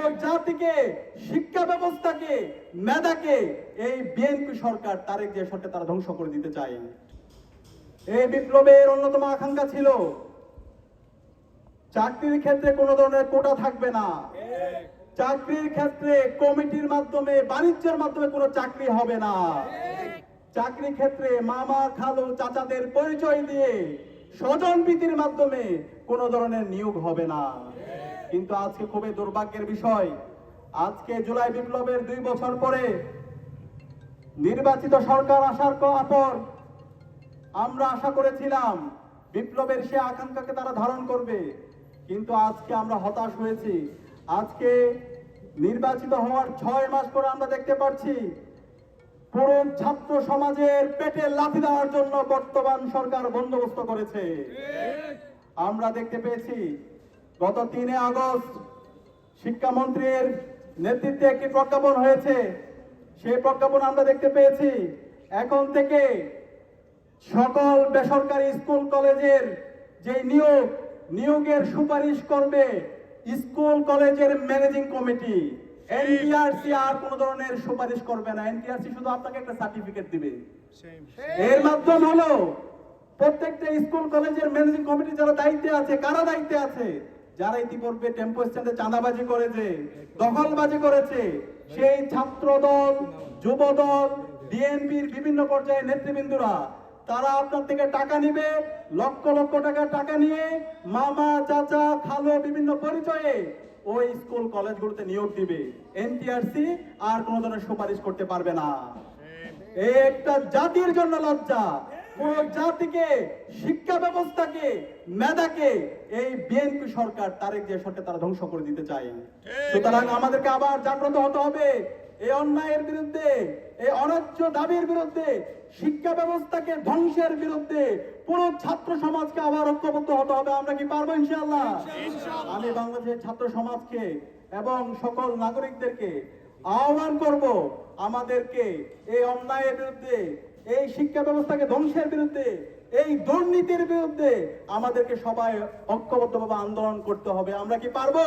পুরো জাতিকে, শিক্ষা ব্যবস্থাকে, মেধাকে এই বিএনপি সরকার, তারেক জিয়া সরকার তারা ধ্বংস করে দিতে চায়। এই বিপ্লবের অন্যতম আকাঙ্ক্ষা ছিল চাকরির ক্ষেত্রে কোনো ধরনের কোটা থাকবে না, চাকরির ক্ষেত্রে কমিটির মাধ্যমে, বাণিজ্যের মাধ্যমে কোনো চাকরি হবে না, চাকরি ক্ষেত্রে মামা খালু চাচাদের পরিচয় দিয়ে স্বজন প্রীতির মাধ্যমে কোনো ধরনের নিয়োগ হবে না। কিন্তু আজকে খুবই দুর্ভাগ্যের বিষয়, আজকে জুলাই বিপ্লবের 2 বছর পরে নির্বাচিত সরকার আসার পর আমরা আশা করেছিলাম বিপ্লবের সে আকাঙ্ক্ষাকে তারা ধারণ করবে, কিন্তু আজকে আমরা হতাশ হয়েছি। আজকে নির্বাচিত হওয়ার 6 মাস পরে আমরা দেখতে পাচ্ছি পুরো ছাত্র সমাজের পেটে লাথি দেওয়ার জন্য বর্তমান সরকার বন্দোবস্ত করেছে। আমরা দেখতে পেয়েছি গত 3 আগস্ট শিক্ষামন্ত্রীর নেতৃত্বে একটি প্রজ্ঞাপন হয়েছে। সেই প্রজ্ঞাপন আমরা দেখতে পেয়েছি এখন থেকে সকল বেসরকারি স্কুল কলেজের যে নিয়োগের সুপারিশ করবে স্কুল কলেজের ম্যানেজিং কমিটি। এনটিআরসি আর কোন ধরনের সুপারিশ করবে না। এনটিআরসি শুধু আপনাকে একটা সার্টিফিকেট দিবে। এর মাধ্যম হলো প্রত্যেকটা স্কুল কলেজের ম্যানেজিং কমিটি যারা দায়িত্বে আছে, কারা দায়িত্বে আছে? যারা ইতিপূর্বে টেম্পো স্ট্যান্ডে চাঁদাবাজি করেছে, দখলবাজি করেছে, সেই ছাত্র দল, যুব দল, বিএনপির বিভিন্ন পর্যায়ে নেতৃবৃন্দরা তারা আপনার থেকে টাকা নিবে, লক্ষ লক্ষ টাকা নিয়ে মামা চাচা খালো বিভিন্ন পরিচয়ে ওই স্কুল কলেজগুলোতে নিয়োগ দিবে। এনটিআরসি আর কোন ধরনের সুপারিশ করতে পারবে না। এই একটা জাতির জন্য লজ্জা। পুরো জাতিকে, শিক্ষা ব্যবস্থাকে, মেধাকে এই বিএনপি সরকার, তারেক জিয়া সরকার তারা ধ্বংস করে দিতে চায়। সুতরাং আমাদেরকে আবার জাগ্রত হতে হবে এই অন্যায়ের বিরুদ্ধে, এই অন্যায্য দাবির বিরুদ্ধে, শিক্ষা ব্যবস্থাকে ধ্বংসের বিরুদ্ধে পুরো ছাত্র সমাজকে আবার ঐক্যবদ্ধ হতে হবে। আমরা কি পারবো ইনশাআল্লাহ? আমি বাংলাদেশের ছাত্র সমাজকে এবং সকল নাগরিকদেরকে আহ্বান করব, আমাদেরকে এই অন্যায়ের বিরুদ্ধে, এই শিক্ষা ব্যবস্থাকে ধ্বংসের বিরুদ্ধে, এই দুর্নীতির বিরুদ্ধে আমাদেরকে সবাই ঐক্যবদ্ধভাবে আন্দোলন করতে হবে। আমরা কি পারবো?